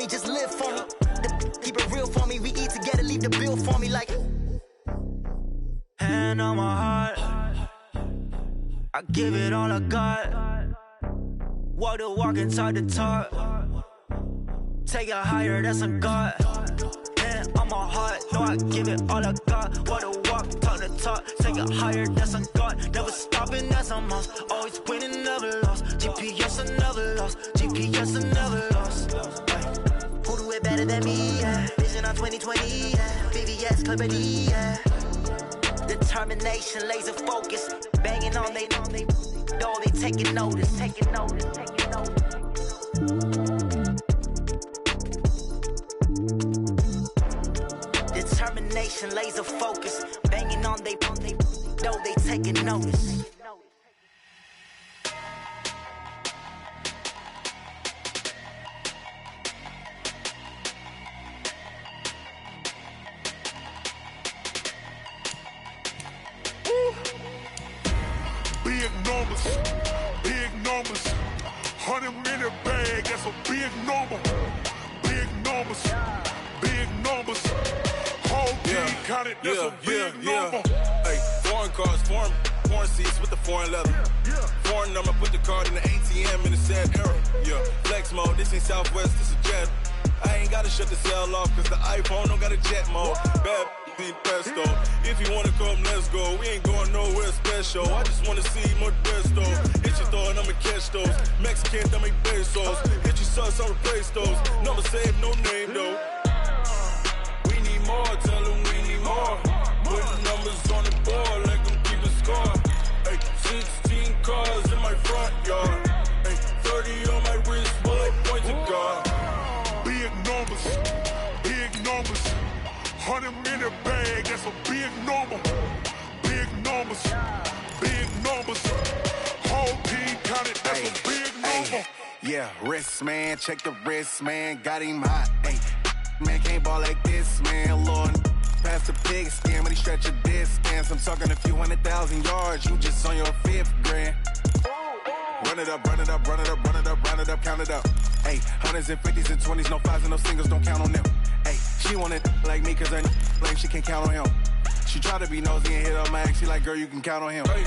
me, just live for me. Keep it real for me, we eat together, leave the bill for me like. Hand on my heart, I give it all I got. Walk the walk and talk the talk. Take it higher, that's a God. Hand on my heart, no, I give it all I got. Walk the walk, talk the talk. Take it higher, that's a God. Never stopping, that's a must. Always winning, never lost. GPS, I never lost. GPS, I never lost. Who do it better than me? Yeah. Vision on 2020. Yeah. VVS, Clipper D. Yeah. Determination, laser focus. Banging on they door, they taking notice. Taking notice. Determination, laser focus. Banging on they door, they taking notice. Big numbers, 100-minute bag, that's a big number. Big numbers, whole team counted, that's a big number. Hey, foreign cars, foreign seats with the foreign leather. Foreign number, put the card in the ATM in the sad era. Yeah, flex mode, this ain't Southwest, this is jet. I ain't gotta shut the cell off, cause the iPhone don't got a jet mode. Bad pesto. If you wanna come, let's go. We ain't going nowhere special. I just wanna see more desto. Hit your throw and I'ma catch those. Mexican, I make pesos. Hit your sauce, I'll replace those. Number save, no name though. We need more, tell them we need more. Putting numbers on the board, let them keep the score. Hey, 16 cars in my front yard. Hey, 30 on my wrist, bullet point to God. Big numbers, 100-minute bag, that's a big number. Big numbers, whole team counted, that's a big number. Yeah, wrist man, check the wrist man, got him hot. Ay, man can't ball like this, man. Lord, past the pig skin when he stretch a distance. I'm talking a few 100,000 yards, you just on your 5th grand. Run it up, count it up. Hey, 100s and 50s and 20s, no 5s and no singles, don't count on them. Hey, she want it like me cause her lame, she can't count on him. She try to be nosy and hit up my ex, she like, girl, you can count on him. Hey,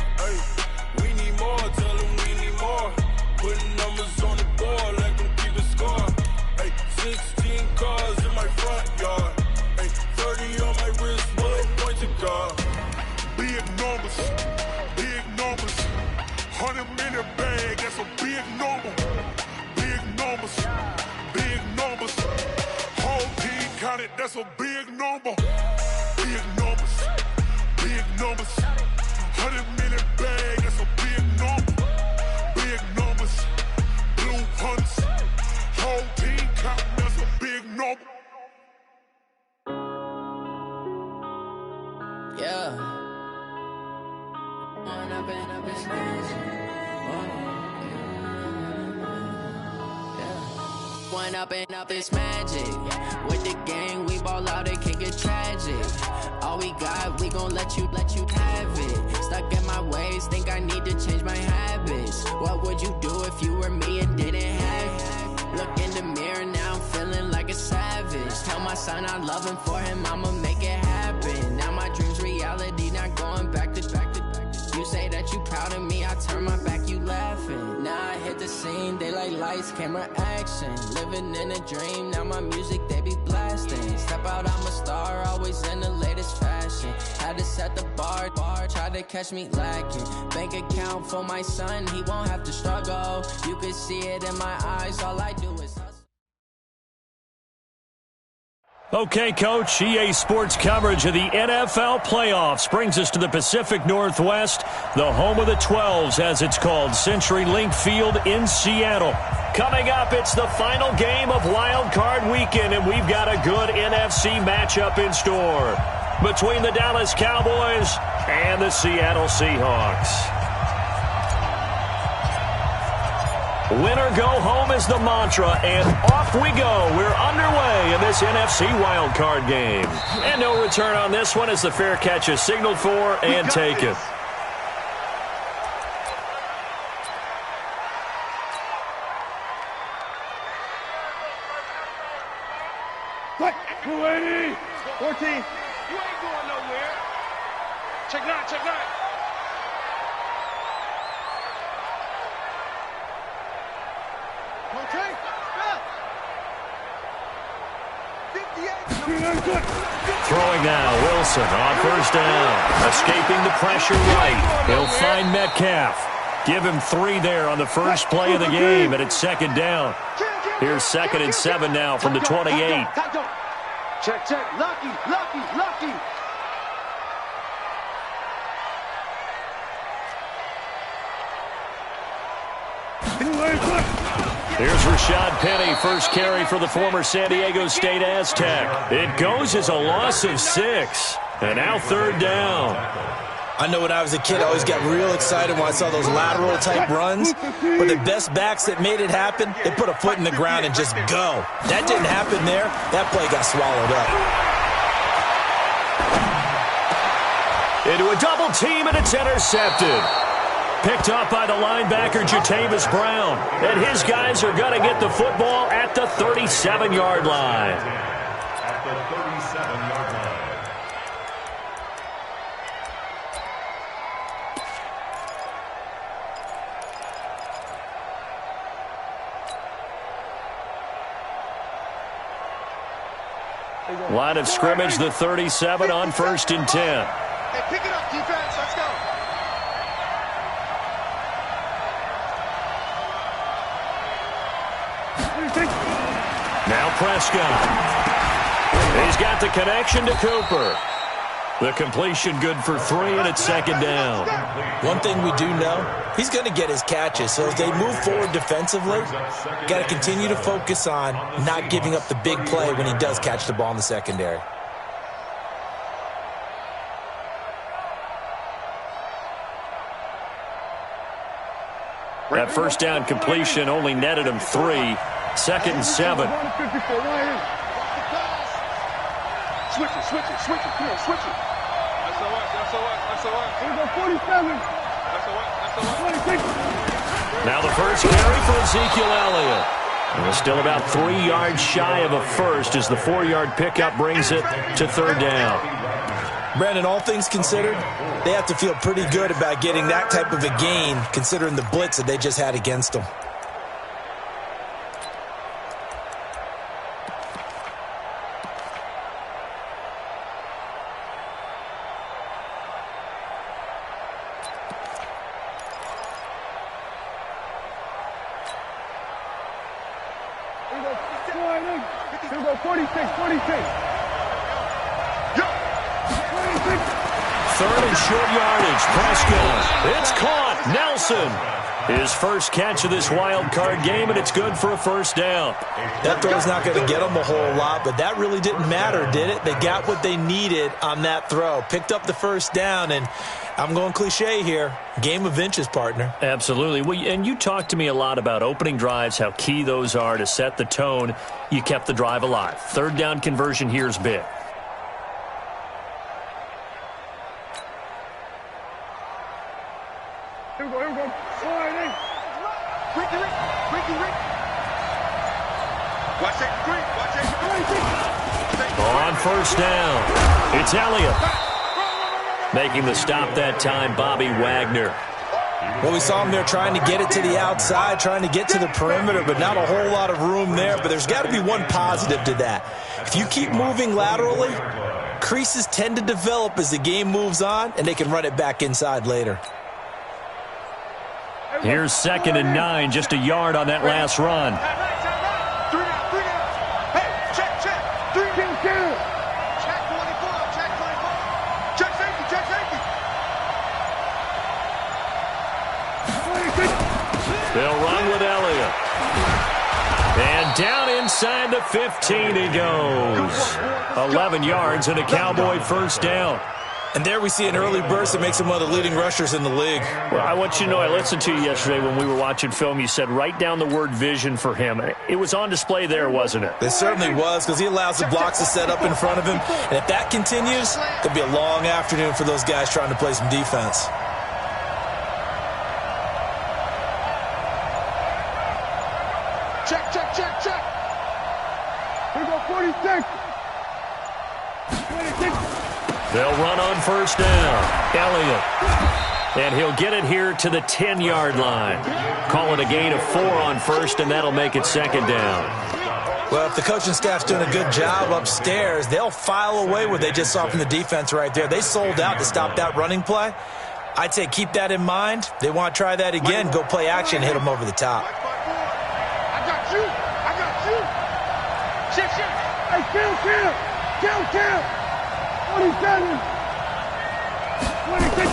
we need more, tell them we need more. Putting numbers on the board, let them keep the score. Hey, 16 cars in my front yard. Hey, 30 on my wrist, bullet point to God. Big numbers, 100-minute bag, that's a big number. Big numbers, whole team counted, that's a big number. Big numbers, 100-minute bag, that's a big number. Big numbers, blue hunts, whole team counting, that's a big number. Yeah. One up and up is magic. With the gang, we ball out, it can get tragic. All we got, we gon' let you have it. Stuck in my ways, think I need to change my habits. What would you do if you were me and didn't have it? Look in the mirror, now I'm feeling like a savage. Tell my son I love him, for him I'ma make it happen. Now my dream's reality, not going back to. You say that you proud of me, I turn my back, you laughing. Now I hit the scene, they like lights, camera, action. Living in a dream, now my music, they be blasting. Step out, I'm a star, always in the latest fashion. Had to set the bar, try to catch me lacking. Bank account for my son, he won't have to struggle. You can see it in my eyes, all I do is hustle. Okay, Coach, EA Sports coverage of the NFL playoffs brings us to the Pacific Northwest, the home of the 12s, as it's called, CenturyLink Field in Seattle. Coming up, it's the final game of Wild Card Weekend, and we've got a good NFC matchup in store between the Dallas Cowboys and the Seattle Seahawks. Winner go home is the mantra, and off we go. We're underway in this NFC wildcard game. And no return on this one as the fair catch is signaled for and taken. What? 280. 14. You ain't going nowhere. Check 9, check 9. Okay. Throwing now, Wilson on first down. Escaping the pressure right. He'll find Metcalf. Give him 3 there on the first play of the game, and it's second down. Here's 2nd and 7 now from the 28. Check, check. Lucky. Here's Rashad Penny, first carry for the former San Diego State Aztec. It goes as a loss of 6, and now 3rd down. I know when I was a kid, I always got real excited when I saw those lateral-type runs. But the best backs that made it happen, they put a foot in the ground and just go. That didn't happen there. That play got swallowed up. Into a double team, and it's intercepted. Picked up by the linebacker, Jatavis Brown. And his guys are going to get the football at the 37-yard line. At the 37-yard line. Line of scrimmage, the 37 on 1st and 10. Hey, pick it up, defense. Let's go. Now Prescott. He's got the connection to Cooper. The completion good for 3, and it's 2nd down. One thing we do know, he's going to get his catches. So as they move forward defensively, got to continue to focus on not giving up the big play when he does catch the ball in the secondary. That first down completion only netted him 3. 2nd and 7. Switch it. Come on, switch it. That's all right. Here we go, 47. That's all right. 26. Now the first carry for Ezekiel Elliott. And we're still about 3 yards shy of a first as the 4-yard pickup brings it to 3rd down. Brandon, all things considered, they have to feel pretty good about getting that type of a gain considering the blitz that they just had against them. Here we go, 46. 3rd and short yardage. Prescott. It's caught. Nelson. His first catch of this wild card game, and it's good for a first down. That throw's not going to get them a whole lot, but that really didn't matter, did it? They got what they needed on that throw. Picked up the first down, and I'm going cliche here. Game of inches, partner. Absolutely. Well, and you talked to me a lot about opening drives, how key those are to set the tone. You kept the drive alive. 3rd down conversion here is big. Here we go. Watch it. On first down, it's Elliott. Making the stop that time, Bobby Wagner. Well, we saw him there trying to get it to the outside, trying to get to the perimeter, but not a whole lot of room there. But there's got to be one positive to that. If you keep moving laterally, creases tend to develop as the game moves on, and they can run it back inside later. Here's 2nd and 9, just a yard on that last run. They'll run with Elliott. And down inside the 15 he goes. 11 yards and a Cowboy first down. And there we see an early burst that makes him one of the leading rushers in the league. Well, I want you to know, I listened to you yesterday when we were watching film. You said write down the word vision for him. It was on display there, wasn't it? It certainly was, because he allows the blocks to set up in front of him. And if that continues, it'll be a long afternoon for those guys trying to play some defense. Check. Here we go, 46. They'll run on first down. Elliott. And he'll get it here to the 10-yard line. Call it a gain of 4 on first, and that'll make it second down. Well, if the coaching staff's doing a good job upstairs, they'll file away what they just saw from the defense right there. They sold out to stop that running play. I'd say keep that in mind. They want to try that again, go play action, hit them over the top. I got you. I got you. Shit. Hey, kill. 27. 26.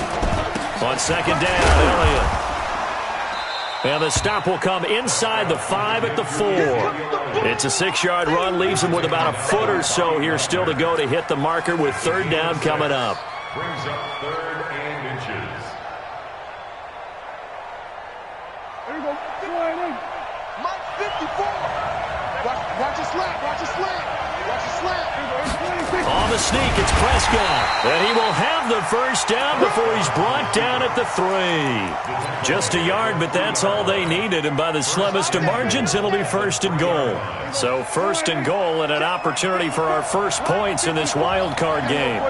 On second down, Elliott. And the stop will come inside the 5 at the 4. It's a 6-yard run, leaves him with about a foot or so here still to go to hit the marker with third down coming up. Brings up 3rd and inches. There you go. Mike 54. Watch your slant. On the sneak, it's Prescott. And he will have the first down before he's brought down at the 3. Just a yard, but that's all they needed. And by the slimmest of margins, it'll be first and goal. So first and goal and an opportunity for our first points in this wild card game.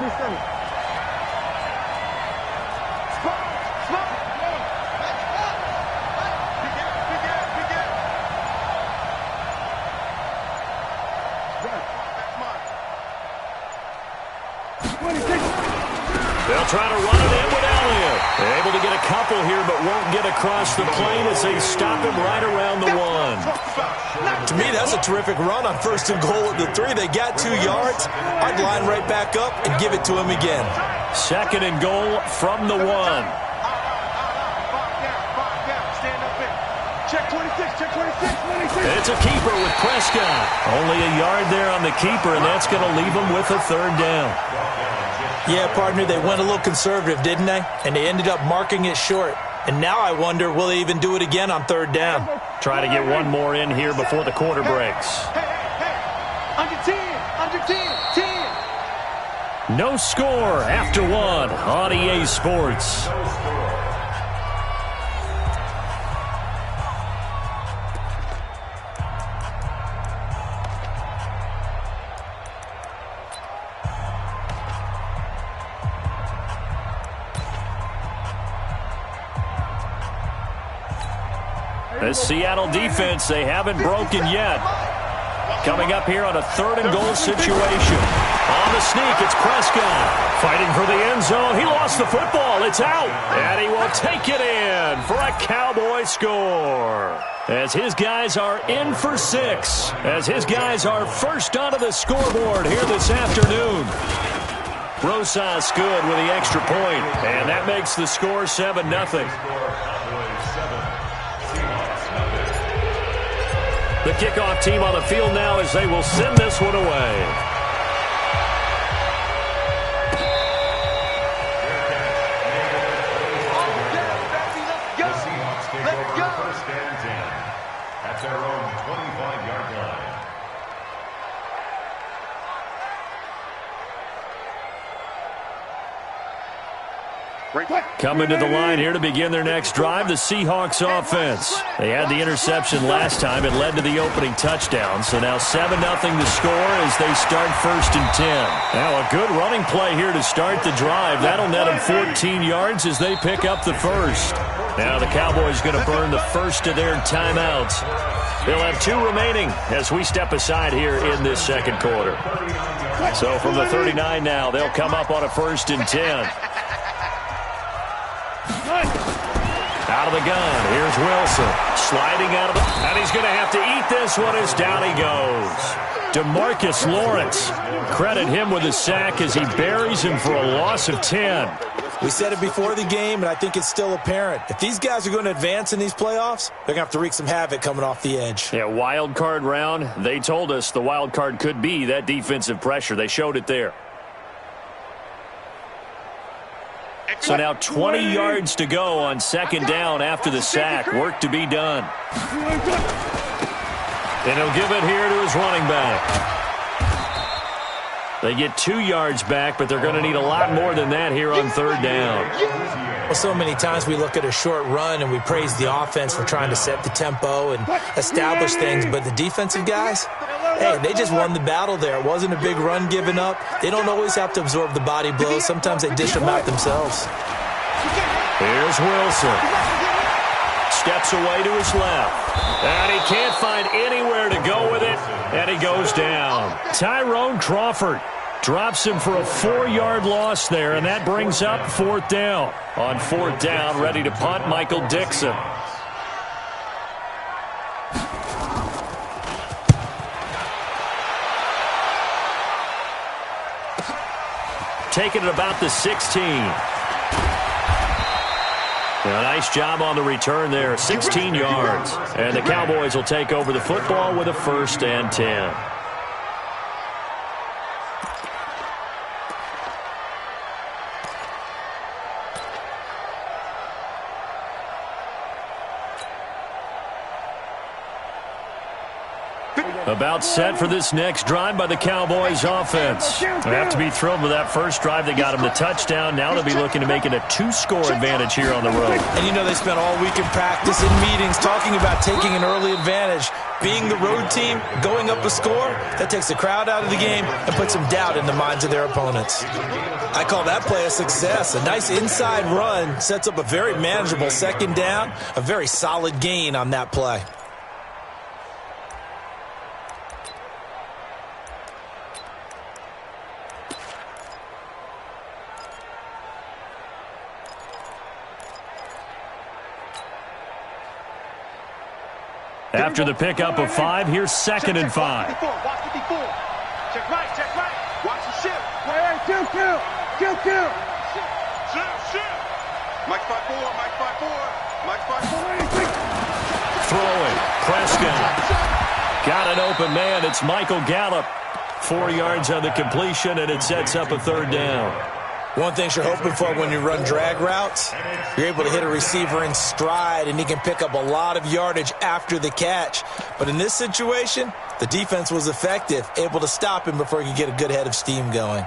They'll try to run it in with Elliott. They're able to get a couple here, but won't get across the plane as they stop him right around the 1. To me, that's a terrific run on first and goal at the 3. They got 2 yards. I'd line right back up and give it to him again. Second and goal from the 1. Stand up in. Check 26. It's a keeper with Prescott. Only a yard there on the keeper, and that's going to leave him with a third down. Yeah, partner, they went a little conservative, didn't they? And they ended up marking it short. And now I wonder, will they even do it again on third down? Try to get one more in here before the quarter breaks. Hey. Under 10. No score after 1 on EA Sports. The Seattle defense, they haven't broken yet. Coming up here on a third and goal situation. On the sneak, it's Prescott. Fighting for the end zone. He lost the football. It's out. And he will take it in for a Cowboy score. As his guys are in for 6. As his guys are first onto the scoreboard here this afternoon. Rosas good with the extra point. And that makes the score 7-0. The kickoff team on the field now as they will send this one away. The Seahawks take over first and 10 at their own 25-yard line. Coming to the line here to begin their next drive, the Seahawks offense. They had the interception last time. It led to the opening touchdown. So now 7-0 the score as they start first and 10. Now a good running play here to start the drive. That'll net them 14 yards as they pick up the first. Now the Cowboys going to burn the first of their timeouts. They'll have 2 remaining as we step aside here in this second quarter. So from the 39 now, they'll come up on a first and 10. Out of the gun, here's Wilson. Sliding out of the... And he's going to have to eat this one as down he goes. DeMarcus Lawrence. Credit him with a sack as he buries him for a loss of 10. We said it before the game, and I think it's still apparent. If these guys are going to advance in these playoffs, they're going to have to wreak some havoc coming off the edge. Yeah, wild card round. They told us the wild card could be that defensive pressure. They showed it there. So now 20 yards to go on second down after the sack. Work to be done. And he'll give it here to his running back. They get 2 yards back, but they're going to need a lot more than that here on third down. Well, so many times we look at a short run and we praise the offense for trying to set the tempo and establish things, but the defensive guys, hey, they just won the battle there. It wasn't a big run given up. They don't always have to absorb the body blows. Sometimes they dish them out themselves. Here's Wilson. Steps away to his left. And he can't find anywhere to go with it, and he goes down. Tyrone Crawford drops him for a 4-yard loss there, and that brings up 4th down. On 4th down, ready to punt, Michael Dixon. Taking it about the 16. A nice job on the return there, 16 yards. And the Cowboys will take over the football with a 1st and 10. About set for this next drive by the Cowboys offense. They have to be thrilled with that first drive. They got them the touchdown. Now they'll be looking to make it a 2-score advantage here on the road. And you know they spent all week in practice and meetings talking about taking an early advantage. Being the road team, going up a score, that takes the crowd out of the game and puts some doubt in the minds of their opponents. I call that play a success. A nice inside run sets up a very manageable 2nd down, a very solid gain on that play. After the pickup of 5, here's 2nd and 5. Watch the before. Check right, check right. Watch the shift. Hey, kill. Shift. Mike 5-4, Mike 5-4, Mike 5-4. Throwing, Prescott. Got an open man, it's Michael Gallup. 4 yards on the completion, and it sets up a 3rd down. One thing you're hoping for when you run drag routes, you're able to hit a receiver in stride, and he can pick up a lot of yardage after the catch. But in this situation, the defense was effective, able to stop him before he could get a good head of steam going.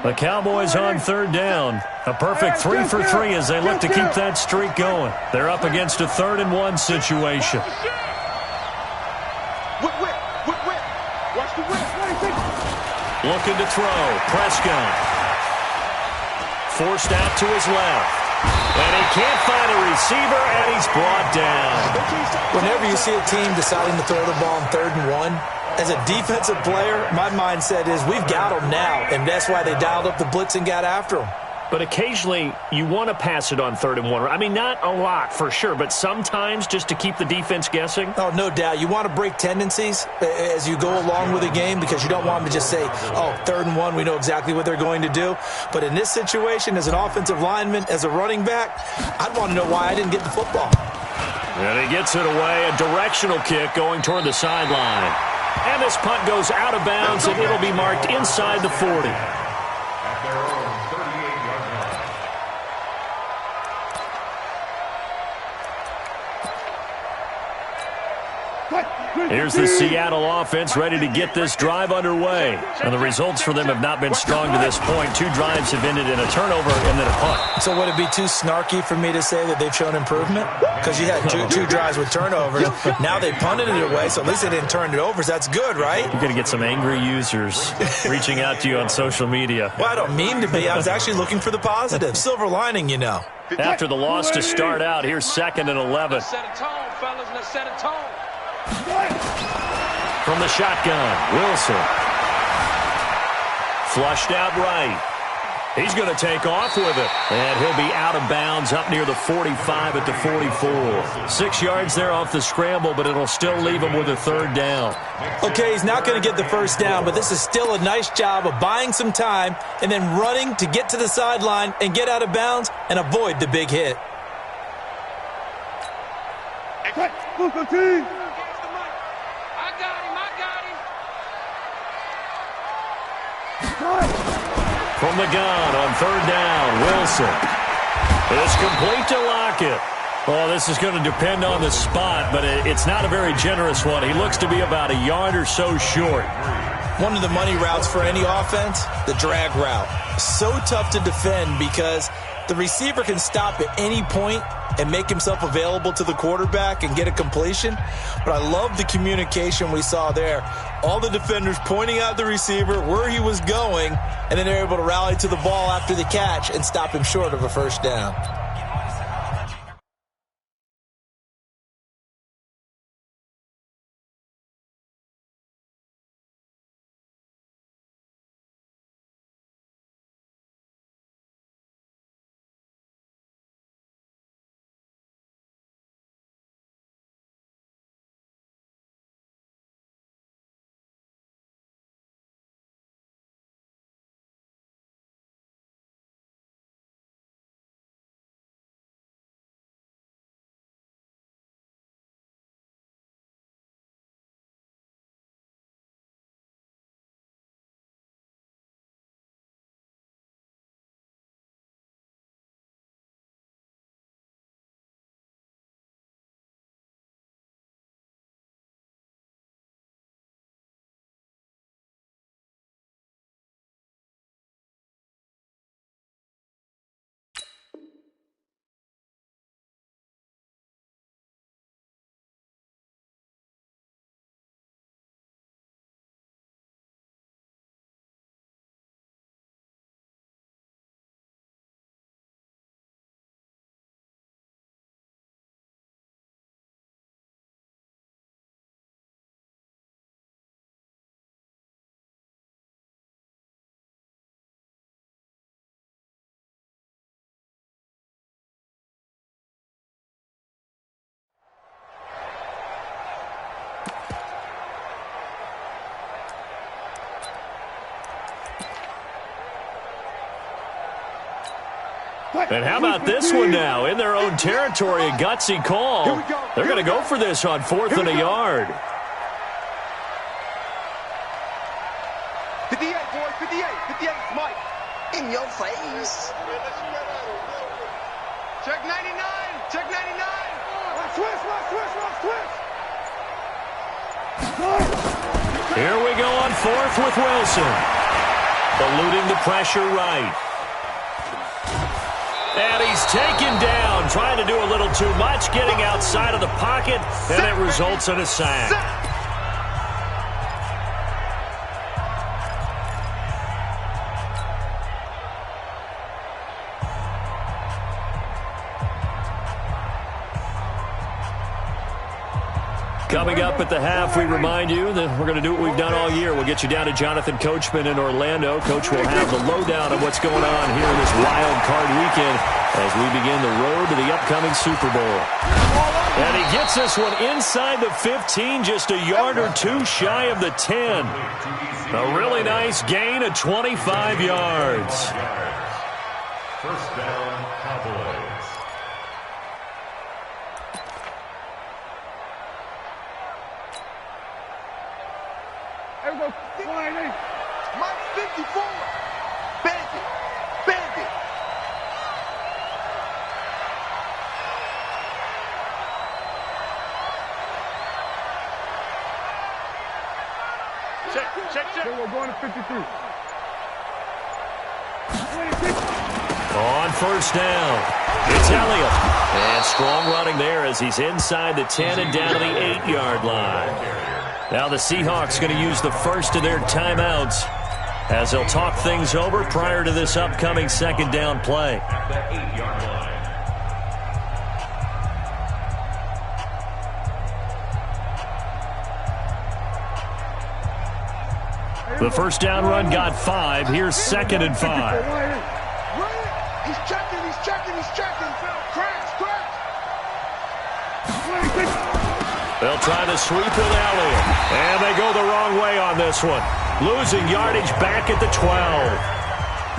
The Cowboys on 3rd down. A perfect 3 for 3 as they look to keep that streak going. They're up against a 3rd and 1 situation. Looking to throw. Prescott. Forced out to his left. And he can't find a receiver, and he's brought down. Whenever you see a team deciding to throw the ball on 3rd and 1, as a defensive player, my mindset is we've got them now, and that's why they dialed up the blitz and got after them. But occasionally, you want to pass it on 3rd and 1. I mean, not a lot for sure, but sometimes just to keep the defense guessing. Oh, no doubt. You want to break tendencies as you go along with a game because you don't want them to just say, oh, 3rd and 1, we know exactly what they're going to do. But in this situation, as an offensive lineman, as a running back, I'd want to know why I didn't get the football. And he gets it away, a directional kick going toward the sideline. And this punt goes out of bounds, and it'll be marked inside the 40. At their own 38-yard line. Here's the Seattle offense ready to get this drive underway. And the results for them have not been strong to this point. 2 drives have ended in a turnover and then a punt. So would it be too snarky for me to say that they've shown improvement? Because you had two drives with turnovers. Now they punted it away, so at least they didn't turn it over. So that's good, right? You're going to get some angry users reaching out to you on social media. Well, I don't mean to be. I was actually looking for the positive. Silver lining, you know. After the loss to start out, here's 2nd and 11. Let's set a tone, fellas. Let's set a tone. From the shotgun, Wilson. Flushed out right. He's going to take off with it. And he'll be out of bounds up near the 45 at the 44. 6 yards there off the scramble, but it'll still leave him with a 3rd down. Okay, he's not going to get the 1st down, but this is still a nice job of buying some time and then running to get to the sideline and get out of bounds and avoid the big hit. From the gun on 3rd down, Wilson. It's complete to Lockett. Well, this is going to depend on the spot, but it's not a very generous one. He looks to be about a yard or so short. One of the money routes for any offense, the drag route. So tough to defend because the receiver can stop at any point and make himself available to the quarterback and get a completion. But I love the communication we saw there. All the defenders pointing out the receiver, where he was going, and then they're able to rally to the ball after the catch and stop him short of a first down. And how about this one now? In their own territory, a gutsy call. They're going to go for this on 4th and a yard. 58, boy, 58. 58, Mike. In your face. Check 99. Check 99. Switch. Here we go on 4th with Wilson. Eluding the pressure right. And he's taken down, trying to do a little too much, getting outside of the pocket, and it results in a sack. Coming up at the half, we remind you that we're going to do what we've done all year. We'll get you down to Jonathan Coachman in Orlando. Coach will have the lowdown of what's going on here in this wild card weekend as we begin the road to the upcoming Super Bowl. And he gets this one inside the 15, just a yard or two shy of the 10. A really nice gain of 25 yards. First down, Cowboys. Mike 54. Bandit. Check. We're going to 53. On first down, it's Elliott. And strong running there as he's inside the 10 and down to the 8-yard line. Now the Seahawks going to use the first of their timeouts as they'll talk things over prior to this upcoming second down play. The 8-yard line. The first down run got 5. Here's 2nd and 5. He's checking. Crash. They'll try to sweep with Elliott. And they go the wrong way on this one. Losing yardage back at the 12.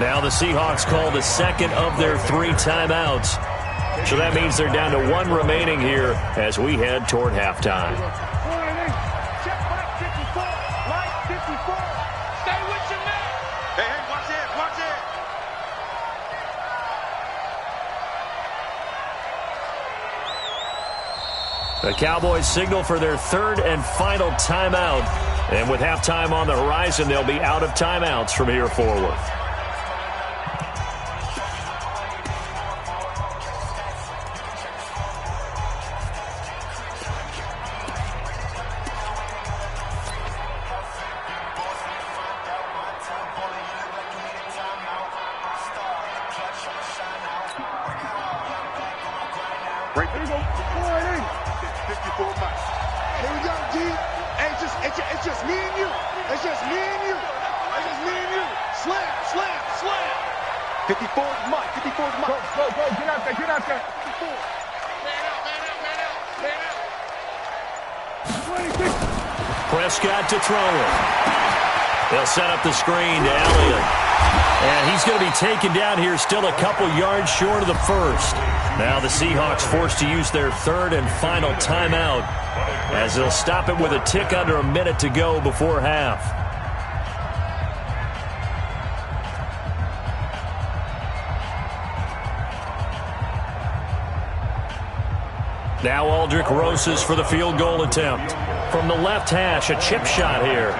Now the Seahawks call the second of their 3 timeouts. So that means they're down to 1 remaining here as we head toward halftime. Check Mike 54. Mike 54. Stay with your man. Hey, watch it. The Cowboys signal for their third and final timeout. And with halftime on the horizon, they'll be out of timeouts from here forward. Right there you go. Pull right in. 54 miles. Here we go, G. Hey, it's just me and you. It's just me and you. It's just me and you. Slam, slam, slam. 54 is Mike. 54 is Mike. Go. Get out there. Get out there. 54. Man out. 26. Prescott to throw it. They'll set up the screen to Elliott. And he's going to be taken down here, still a couple yards short of the first. Now the Seahawks forced to use their third and final timeout as they'll stop it with a tick under a minute to go before half. Now Aldrick Rosas for the field goal attempt. From the left hash, a chip shot here.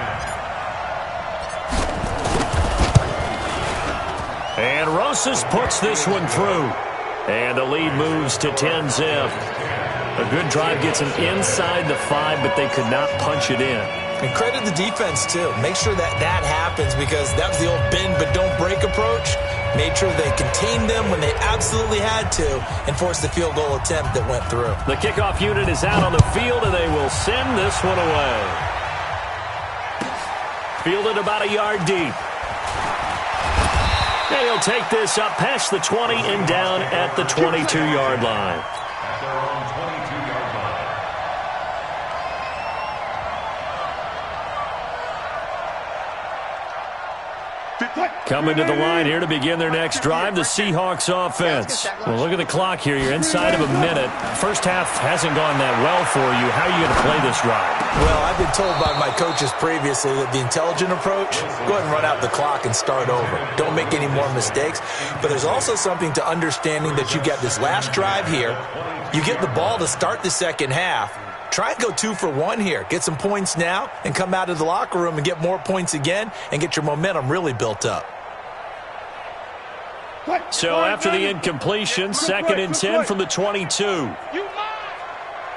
And Rosas puts this one through. And the lead moves to 10-zip. A good drive gets them inside the 5, but they could not punch it in. And credit the defense, too. Make sure that happens because that was the old bend but don't break approach. Made sure they contained them when they absolutely had to and forced the field goal attempt that went through. The kickoff unit is out on the field, and they will send this one away. Fielded about a yard deep. And he'll take this up past the 20 and down at the 22-yard line. At their own 22-yard line. Coming to the line here to begin their next drive, the Seahawks offense. Well, look at the clock here. You're inside of a minute. First half hasn't gone that well for you. How are you going to play this drive? Well, I've been told by my coaches previously that the intelligent approach, go ahead and run out the clock and start over. Don't make any more mistakes. But there's also something to understanding that you got this last drive here. You get the ball to start the second half. Try and go 2 for 1 here. Get some points now and come out of the locker room and get more points again and get your momentum really built up. So after the incompletion, 2nd and 10 from the 22. You mine.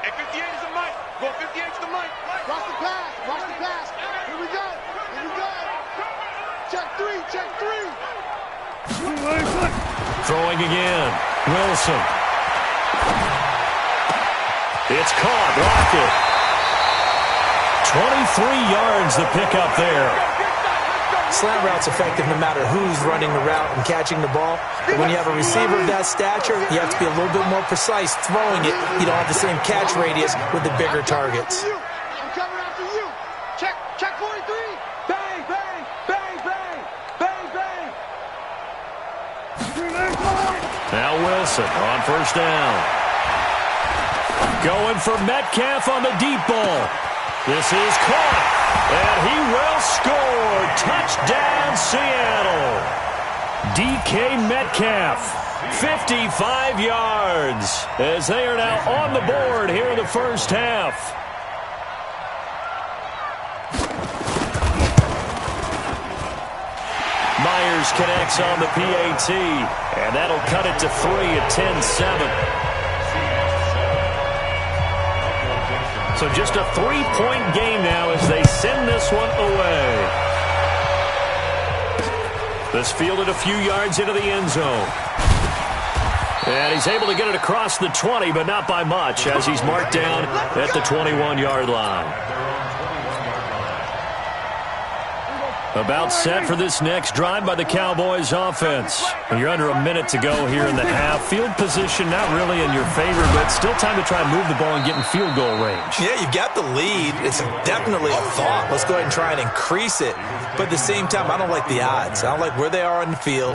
And 58 is the mic. Go 58 is the mic. Watch the pass. Watch the pass. Here we go. Here we go. Check 3. Check 3. Throwing again. Wilson. It's caught. Lockett. 23 yards the pickup there. Slant route's effective no matter who's running the route and catching the ball. But when you have a receiver of that stature, you have to be a little bit more precise throwing it. You don't have the same catch radius with the bigger targets. I'm coming after you. Check 43. Bang, bang, bang, bang, bang, bang. Now Wilson on first down. Going for Metcalf on the deep ball. This is caught, and he will score. Touchdown, Seattle. DK Metcalf, 55 yards, as they are now on the board here in the first half. Myers connects on the PAT, and that'll cut it to 3 at 10-7. So just a 3-point game now as they send this one away. This fielded a few yards into the end zone. And he's able to get it across the 20, but not by much, as he's marked down at the 21-yard line. About set for this next drive by the Cowboys offense. You're under a minute to go here in the half. Field position not really in your favor, but still time to try and move the ball and get in field goal range. Yeah, you've got the lead. It's definitely a thought. Let's go ahead and try and increase it. But at the same time, I don't like the odds. I don't like where they are on the field.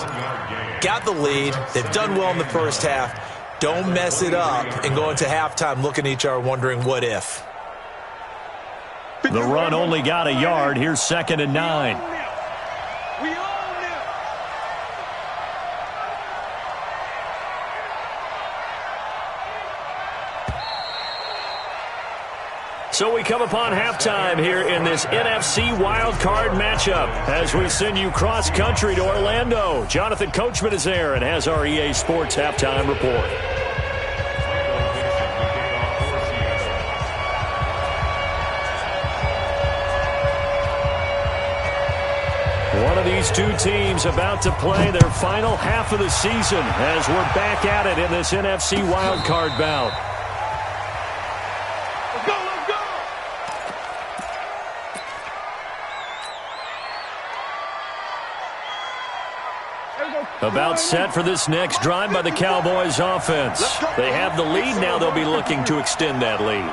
Got the lead. They've done well in the first half. Don't mess it up and go into halftime looking at each other wondering what if. The run only got a yard. Here's 2nd and 9. We own them. So we come upon halftime here in this NFC wildcard matchup as we send you cross-country to Orlando. Jonathan Coachman is there and has our EA Sports halftime report. One of these two teams about to play their final half of the season as we're back at it in this NFC wildcard bout. About set for this next drive by the Cowboys offense. They have the lead. Now they'll be looking to extend that lead.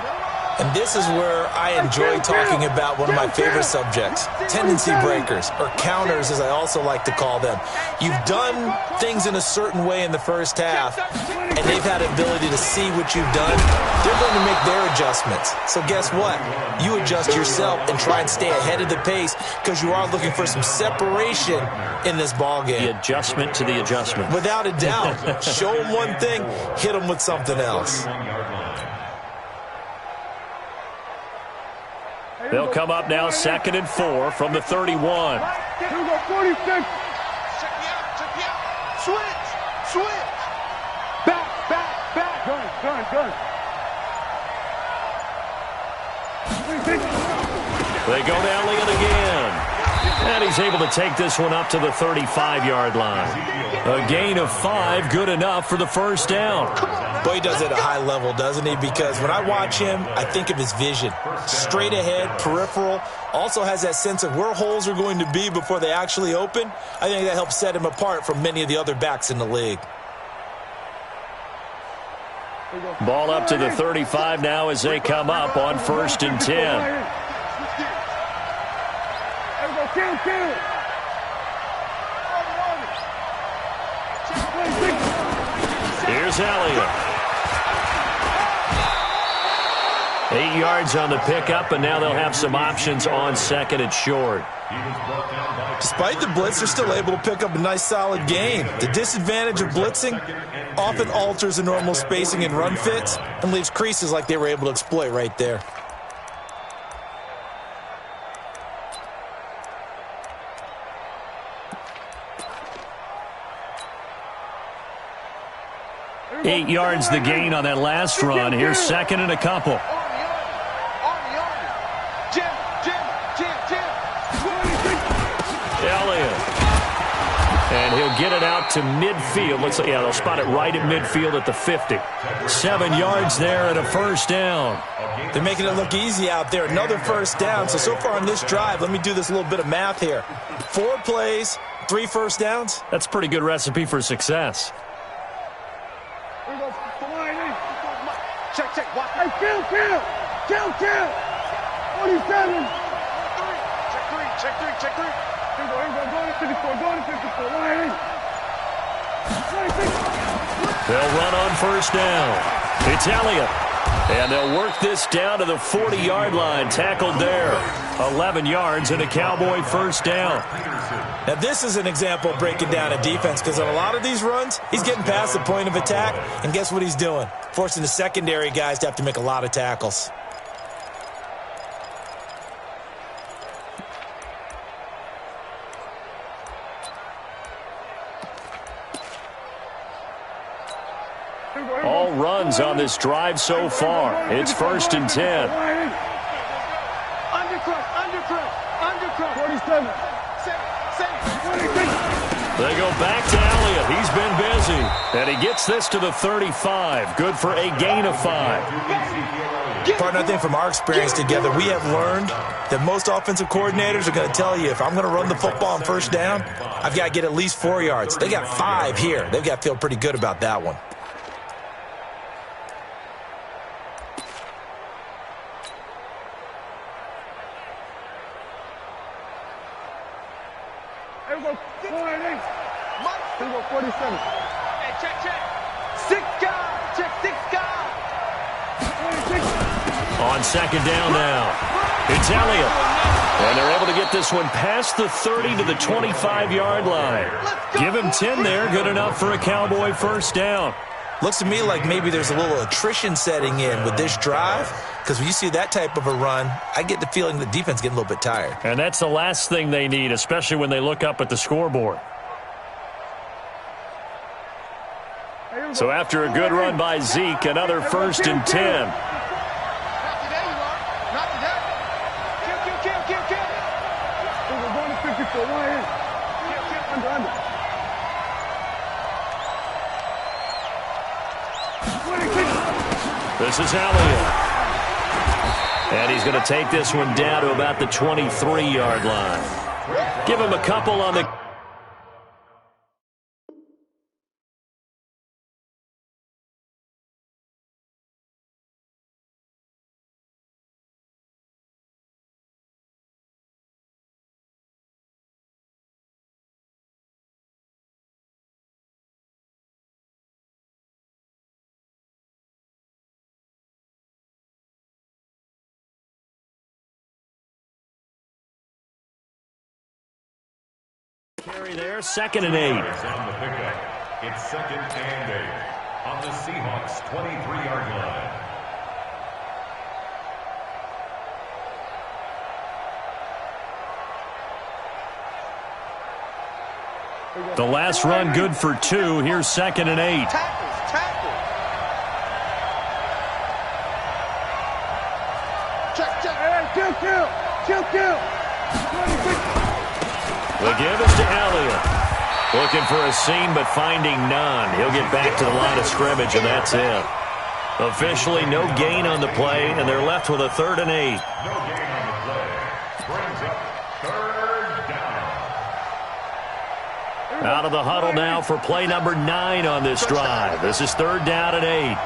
And this is where I enjoy talking about one of my favorite subjects, tendency breakers, or counters as I also like to call them. You've done things in a certain way in the first half, and they've had the ability to see what you've done. They're going to make their adjustments. So guess what? You adjust yourself and try and stay ahead of the pace because you are looking for some separation in this ballgame. The adjustment to the adjustment. Without a doubt. Show them one thing, hit them with something else. They'll come up now 2nd and 4 from the 31. Here we go, 46. Check me out. Switch. Back. Gun. They go to Elliott again. And he's able to take this one up to the 35-yard line. A gain of 5, good enough for the first down. Boy, he does it at a high level, doesn't he? Because when I watch him, I think of his vision. Straight ahead, peripheral. Also has that sense of where holes are going to be before they actually open. I think that helps set him apart from many of the other backs in the league. Ball up to the 35 now as they come up on 1st and 10. Here's Elliott. 8 yards on the pickup, and now they'll have some options on 2nd and short. Despite the blitz, they're still able to pick up a nice solid gain. The disadvantage of blitzing often alters the normal spacing and run fits and leaves creases like they were able to exploit right there. Eight yards the gain on that last run. Here's 2nd and a couple. Elliott. And he'll get it out to midfield. Looks like, they'll spot it right at midfield at the 50. 7 yards there and a first down. They're making it look easy out there. Another first down. So far on this drive, let me do this little bit of math here. 4 plays, 3 first downs. That's a pretty good recipe for success. Check. Watch. Hey, kill. 47. Check 3. Here we go. Go to 54. They'll run on first down. It's Elliott. And they'll work this down to the 40-yard line. Tackled there. 11 yards and a Cowboy first down. Now, this is an example of breaking down a defense because on a lot of these runs, he's getting past the point of attack, and guess what he's doing? Forcing the secondary guys to have to make a lot of tackles. All runs on this drive so far. It's 1st and 10. Undercut. 47. They go back to Elliott. He's been busy. And he gets this to the 35. Good for a gain of 5. Partner, I think from our experience together, we have learned that most offensive coordinators are going to tell you, if I'm going to run the football on first down, I've got to get at least 4 yards. They got 5 here. They've got to feel pretty good about that one. Here we go. 47. Hey, check. 6 guys. Check 6 guys. 26. On 2nd down now. It's Elliott. And they're able to get this one past the 30 to the 25-yard line. Give him 10 there. Good enough for a Cowboy first down. Looks to me like maybe there's a little attrition setting in with this drive, because when you see that type of a run, I get the feeling the defense getting a little bit tired. And that's the last thing they need, especially when they look up at the scoreboard. So after a good run by Zeke, another 1st and 10. This is Elliott. And he's going to take this one down to about the 23-yard line. Give him a couple on the... Carry there, 2nd and 8. On the pickup, it's 2nd and 8 on the Seahawks 23-yard line. The last run good for 2. Here's 2nd and 8. Kill. The give is to Elliott. Looking for a seam, but finding none. He'll get back to the line of scrimmage, and that's it. Officially, no gain on the play, and they're left with a 3rd and 8. No gain on the play. Brings up 3rd down. Out of the huddle now for play number 9 on this drive. This is 3rd down and 8.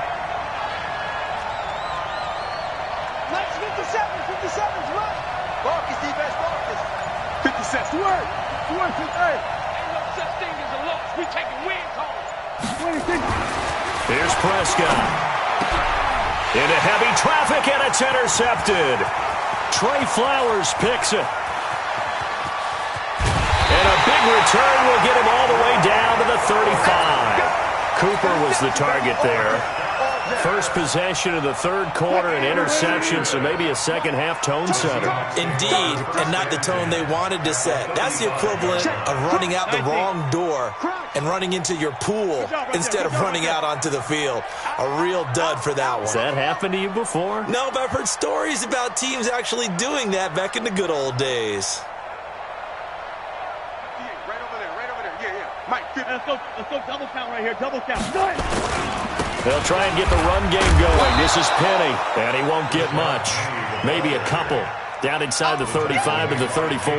Let's 57's right. Marcus, defense, Marcus. 56, work. Ain't no such thing as a loss. We taking win calls. Here's Prescott. Into heavy traffic, and it's intercepted. Trey Flowers picks it. And a big return will get him all the way down to the 35. Cooper was the target there. First possession of the 3rd quarter, an interception, so maybe a second-half tone setter. Indeed, and not the tone they wanted to set. That's the equivalent of running out the wrong door and running into your pool instead of running out onto the field. A real dud for that one. Has that happened to you before? No, but I've heard stories about teams actually doing that back in the good old days. Right over there. Yeah. Mike, let's go double count right here. Double count. Go ahead. They'll try and get the run game going. This is Penny, and he won't get much. Maybe a couple. Down inside the 35 to the 34.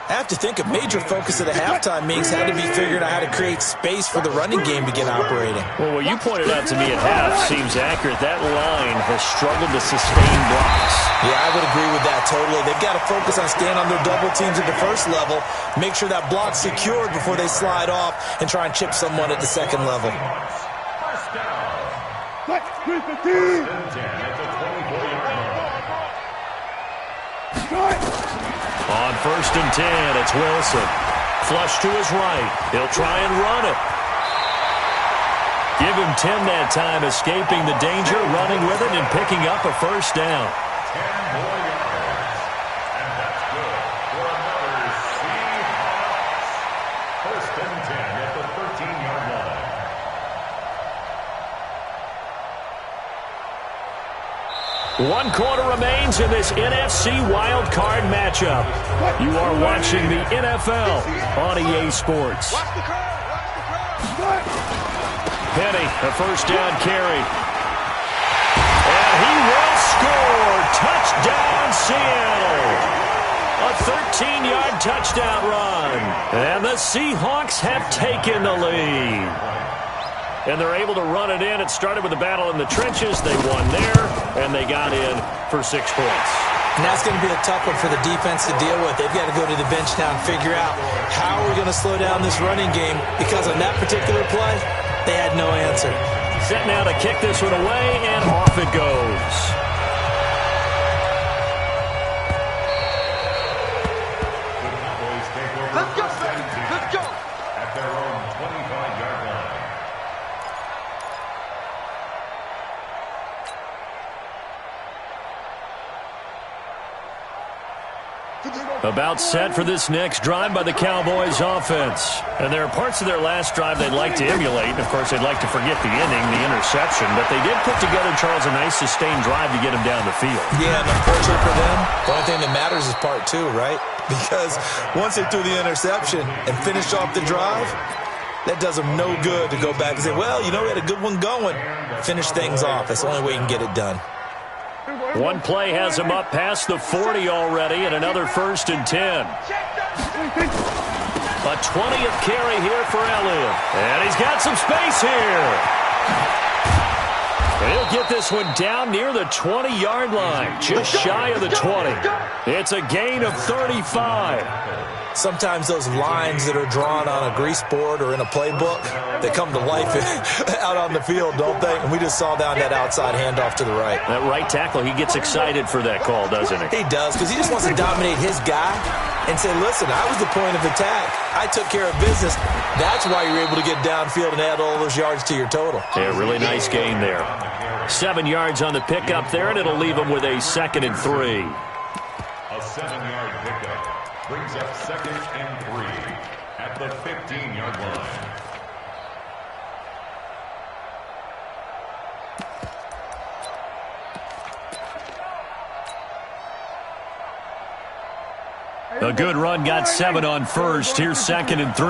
I have to think a major focus of the halftime meetings had to be figuring out how to create space for the running game to get operating. Well, what you pointed out to me at half seems accurate. That line has struggled to sustain blocks. Yeah, I would agree with that totally. They've got to focus on staying on their double teams at the first level, make sure that block's secured before they slide off, and try and chip someone at the second level. Let's get the team. On 1st and 10, it's Wilson. Flush to his right. He'll try and run it. Give him 10 that time, escaping the danger, running with it, and picking up a 1st down. 10 more yards. And that's good for another Seahawks. 1st and 10 at the 13-yard line. One quarter remains in this NFC Wild Card matchup. You are watching the NFL on EA Sports. Penny, a 1st down carry. And he will score. Touchdown, Seattle. A 13-yard touchdown run. And the Seahawks have taken the lead. And they're able to run it in. It started with a battle in the trenches. They won there, and they got in for 6 points. And that's going to be a tough one for the defense to deal with. They've got to go to the bench now and figure out how we're going to slow down this running game, because on that particular play, they had no answer. Set now to kick this one away, and off it goes. Let's go. At their own 25-yard line. About set for this next drive by the Cowboys offense. And there are parts of their last drive they'd like to emulate. Of course, they'd like to forget the inning, the interception. But they did put together, Charles, a nice sustained drive to get him down the field. Yeah, and unfortunately for them, the only thing that matters is part two, right? Because once they threw the interception and finished off the drive, that does them no good to go back and say, well, you know, we had a good one going. Finish things off. That's the only way you can get it done. One play has him up past the 40 already, and another 1st and 10. A 20th carry here for Elliott. And he's got some space here. He'll get this one down near the 20-yard line, just shy of the 20. It's a gain of 35. Sometimes those lines that are drawn on a grease board or in a playbook, they come to life out on the field, don't they? And we just saw down that outside handoff to the right. That right tackle, he gets excited for that call, doesn't he? He does, because he just wants to dominate his guy and say, listen, I was the point of attack. I took care of business. That's why you're able to get downfield and add all those yards to your total. Yeah, really nice gain there. 7 yards on the pickup there, and it'll leave him with a 2nd and 3. A 7-yard pickup brings up 2nd and 3 at the 15-yard line. A good run got 7 on 1st. Here's 2nd and 3.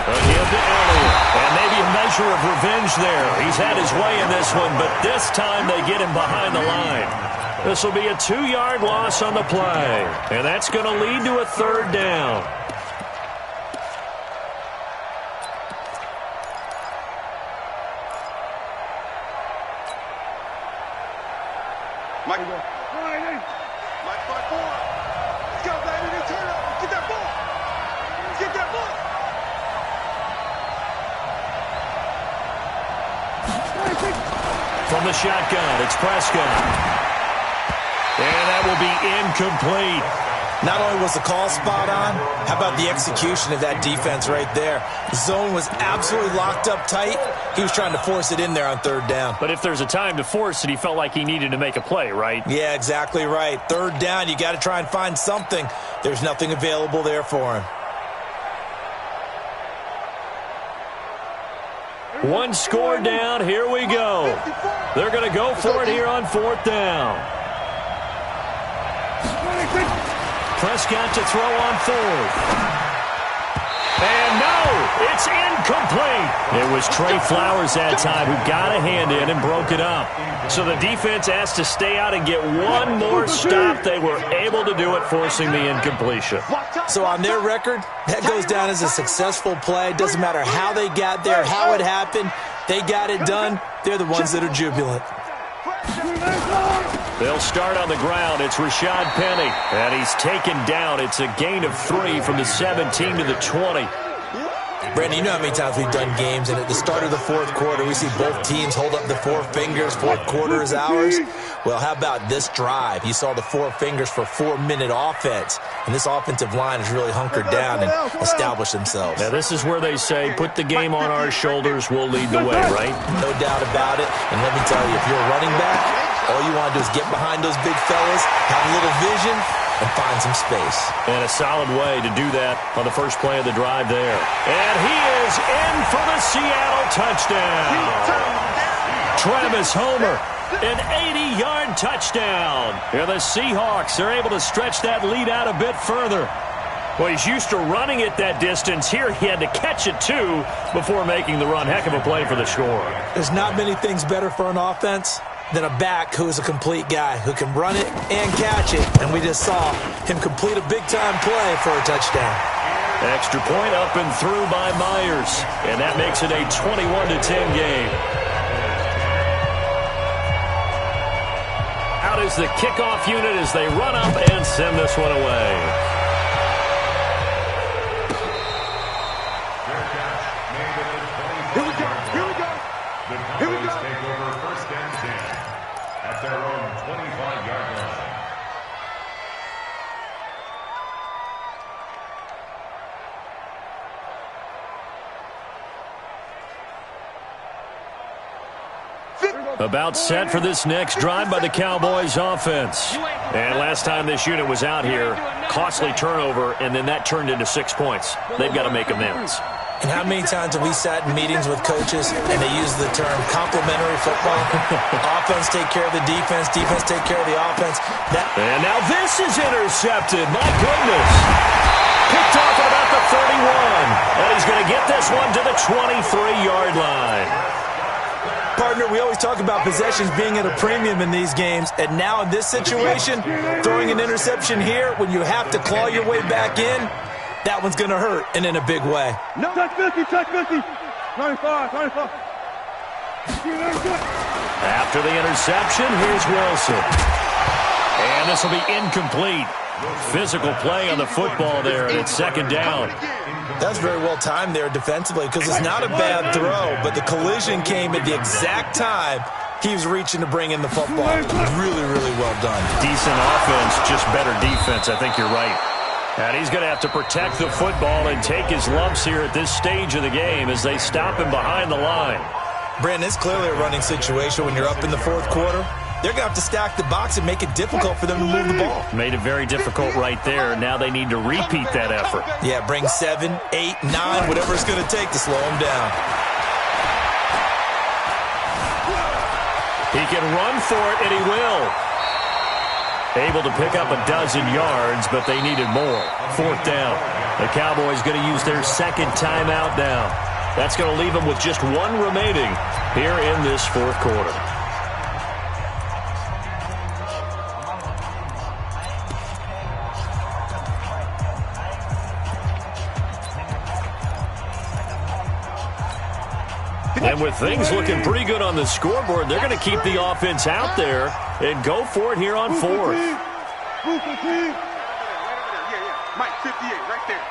Again to Elliott. And maybe a measure of revenge there. He's had his way in this one, but this time they get him behind the line. This will be a 2-yard loss on the play. And that's going to lead to a 3rd down. From the shotgun, it's Prescott. And that will be incomplete. Not only was the call spot on, how about the execution of that defense right there? The zone was absolutely locked up tight. He was trying to force it in there on 3rd down. But if there's a time to force it, he felt like he needed to make a play, right? Yeah, exactly right. 3rd down, you got to try and find something. There's nothing available there for him. One score down. Here we go. They're going to go for it here on 4th down. Prescott to throw on 4th. And no, it's incomplete. It was Trey Flowers that time who got a hand in and broke it up. So the defense asked to stay out and get one more stop. They were able to do it, forcing the incompletion. So on their record, that goes down as a successful play. Doesn't matter how they got there, how it happened. They got it done. They're the ones that are jubilant. They'll start on the ground. It's Rashad Penny, and he's taken down. It's a gain of 3 from the 17 to the 20. Brandon, you know how many times we've done games, and at the start of the 4th quarter, we see both teams hold up the 4 fingers. 4th quarter is ours. Well, how about this drive? You saw the 4 fingers for 4-minute offense, and this offensive line has really hunkered down and established themselves. Now, this is where they say, put the game on our shoulders, we'll lead the way, right? No doubt about it. And let me tell you, if you're a running back, all you want to do is get behind those big fellas, have a little vision, and find some space. And a solid way to do that on the first play of the drive there. And he is in for the Seattle touchdown. Travis Homer, an 80-yard touchdown. And the Seahawks are able to stretch that lead out a bit further. Well, he's used to running it that distance. Here he had to catch it, too, before making the run. Heck of a play for the score. There's not many things better for an offense than a back who is a complete guy who can run it and catch it. And we just saw him complete a big-time play for a touchdown. Extra point up and through by Myers. And that makes it a 21-10 game. Out is the kickoff unit as they run up and send this one away. About set for this next drive by the Cowboys offense. And last time this unit was out here, costly turnover, and then that turned into 6 points. They've got to make amends. And how many times have we sat in meetings with coaches and they use the term complementary football? Offense take care of the defense, defense take care of the offense. And now this is intercepted. My goodness. Picked off at about the 31. And he's going to get this one to the 23-yard line. Partner, we always talk about possessions being at a premium in these games, and now in this situation, throwing an interception here when you have to claw your way back in, that one's going to hurt, and in a big way. No, touch 50, touch 50. 95. After the interception, here's Wilson. And this will be incomplete. Physical play on the football there, and it's second down. That's very well timed there defensively because it's not a bad throw, but the collision came at the exact time he was reaching to bring in the football. Really, really well done. Decent offense, just better defense. I think you're right. And he's going to have to protect the football and take his lumps here at this stage of the game as they stop him behind the line. Brandon, it's clearly a running situation when you're up in the fourth quarter. They're going to have to stack the box and make it difficult for them to move the ball. Made it very difficult right there. Now they need to repeat that effort. Yeah, bring 7, 8, 9, whatever it's going to take to slow him down. He can run for it, and he will. Able to pick up a dozen yards, but they needed more. Fourth down. The Cowboys going to use their second timeout now. That's going to leave them with just one remaining here in this fourth quarter. And with things looking pretty good on the scoreboard, they're going to keep the offense out there and go for it here on fourth. Mike, 58, right there.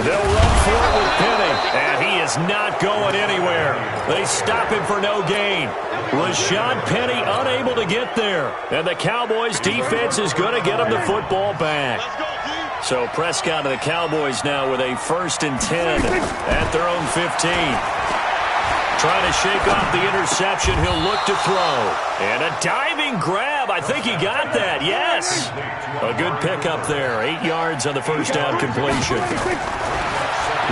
They'll run for it with Penny, and he is not going anywhere. They stop him for no gain. Rashad Penny unable to get there, and the Cowboys defense is going to get him the football back. So Prescott and the Cowboys now with a 1st and 10 at their own 15. Trying to shake off the interception. He'll look to throw. And a diving grab. I think he got that. Yes. A good pickup there. 8 yards on the first down completion.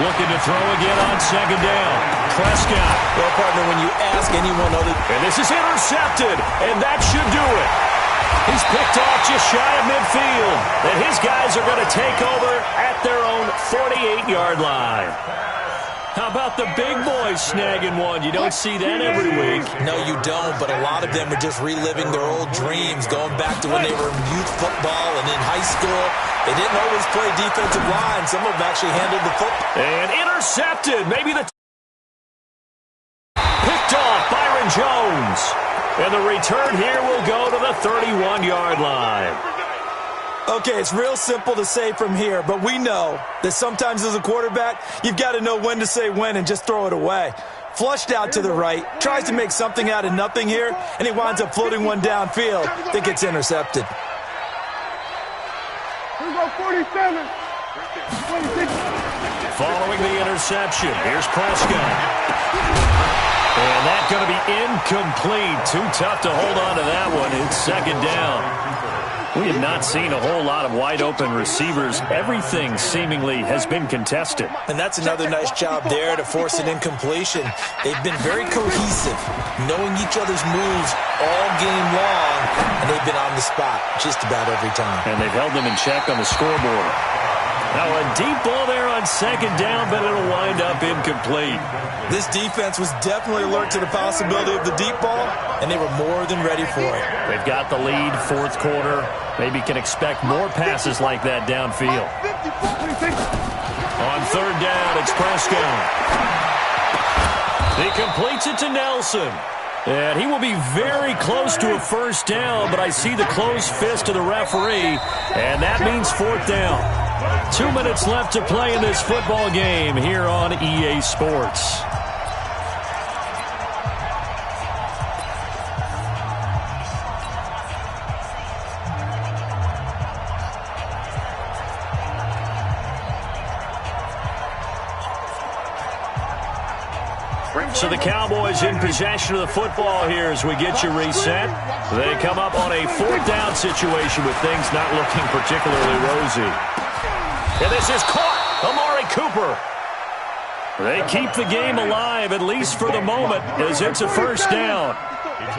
Looking to throw again on second down. Prescott. Well, partner, when you ask anyone other... And this is intercepted. And that should do it. He's picked off just shy of midfield. And his guys are going to take over at their own 48-yard line. How about the big boys snagging one? You don't see that every week. No, you don't, but a lot of them are just reliving their old dreams, going back to when they were in youth football and in high school. They didn't always play defensive line. Some of them actually handled the football. And intercepted. Maybe the... Picked off Byron Jones. And the return here will go to the 31-yard line. Okay, it's real simple to say from here, but we know that sometimes as a quarterback, you've got to know when to say when and just throw it away. Flushed out to the right, tries to make something out of nothing here, and he winds up floating one downfield that gets intercepted. Here we go, 47. 26. Following the interception, here's Prescott. And that's going to be incomplete. Too tough to hold on to that one. It's second down. We have not seen a whole lot of wide-open receivers. Everything seemingly has been contested. And that's another nice job there to force an incompletion. They've been very cohesive, knowing each other's moves all game long, and they've been on the spot just about every time. And they've held them in check on the scoreboard. Now a deep ball there on second down, but it'll wind up incomplete. This defense was definitely alert to the possibility of the deep ball, and they were more than ready for it. They've got the lead, fourth quarter. Maybe can expect more passes like that downfield. On third down, it's Prescott. He completes it to Nelson. And he will be very close to a first down, but I see the closed fist of the referee, and that means fourth down. 2 minutes left to play in this football game here on EA Sports. Bring So the Cowboys in possession of the football here as we get you reset. They come up on a 4th down situation with things not looking particularly rosy. And this is caught. Amari Cooper. They keep the game alive, at least for the moment, as it's a 1st down.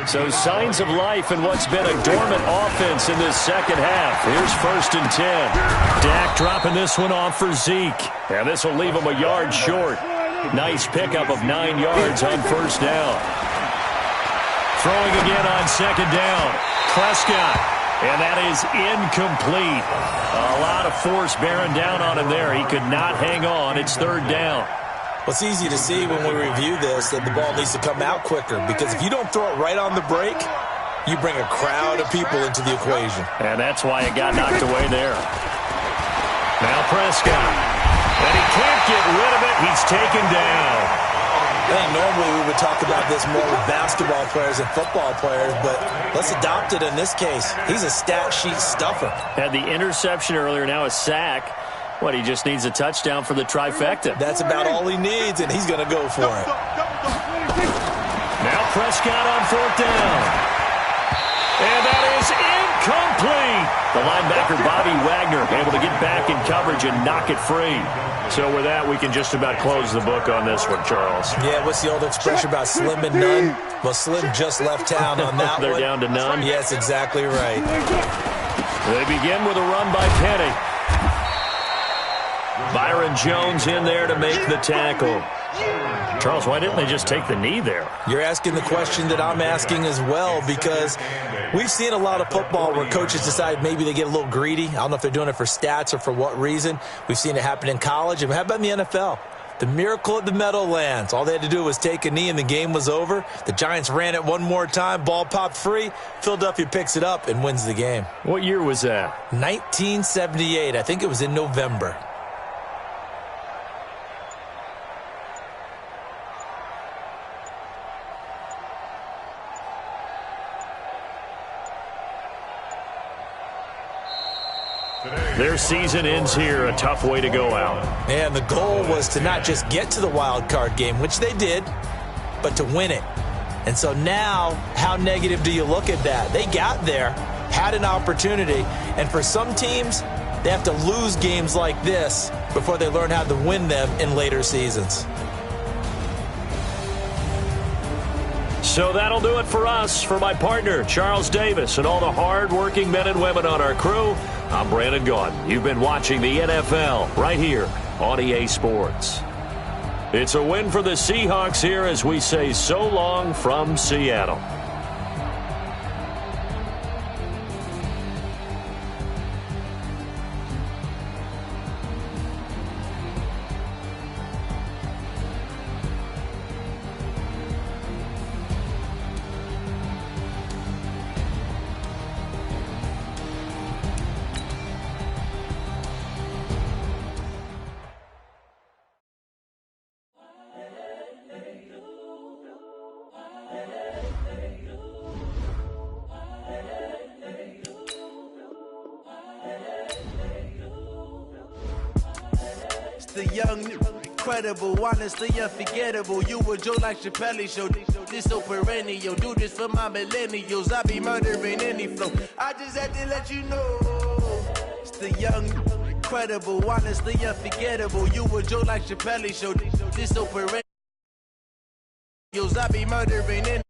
So signs of life in what's been a dormant offense in this second half. Here's 1st and 10. Dak dropping this one off for Zeke. And this will leave him a yard short. Nice pickup of 9 yards on 1st down. Throwing again on 2nd down. Prescott. And that is incomplete. A lot of force bearing down on him there. He could not hang on. It's 3rd down. Well, it's easy to see when we review this that the ball needs to come out quicker, because if you don't throw it right on the break, you bring a crowd of people into the equation. And that's why it got knocked away there. Now Prescott. And he can't get rid of it. He's taken down. And normally we would talk about this more with basketball players and football players, but let's adopt it in this case. He's a stat sheet stuffer. Had the interception earlier, now a sack. What, he just needs a touchdown for the trifecta. That's about all he needs, and he's going to go for it. Now Prescott on 4th down. And that is incomplete. The linebacker, Bobby Wagner, able to get back in coverage and knock it free. So with that, we can just about close the book on this one, Charles. Yeah, what's the old expression about slim and none? Well, Slim just left town on that They're one. down to none? Yes, exactly right. They begin with a run by Penny. Byron Jones in there to make the tackle. Charles, why didn't they just take the knee there? You're asking the question that I'm asking as well, because we've seen a lot of football where coaches decide maybe they get a little greedy. I don't know if they're doing it for stats or for what reason. We've seen it happen in college. And how about in the NFL? The miracle at the Meadowlands. All they had to do was take a knee and the game was over. The Giants ran it one more time. Ball popped free. Philadelphia picks it up and wins the game. What year was that? 1978. I think it was in November. Their season ends here, a tough way to go out. And the goal was to not just get to the wild card game, which they did, but to win it. And so now, how negative do you look at that? They got there, had an opportunity, and for some teams, they have to lose games like this before they learn how to win them in later seasons. So that'll do it for us. For my partner, Charles Davis, and all the hard-working men and women on our crew, I'm Brandon Gaudin. You've been watching the NFL right here on EA Sports. It's a win for the Seahawks here as we say so long from Seattle. The young, incredible, honestly unforgettable. You a Joe like Chappelle show. This so perennial. Do this for my millennials. I be murdering any flow. I just had to let you know. It's the young, incredible, honestly unforgettable. You a Joe like Chappelle show. This so perennial. I be murdering any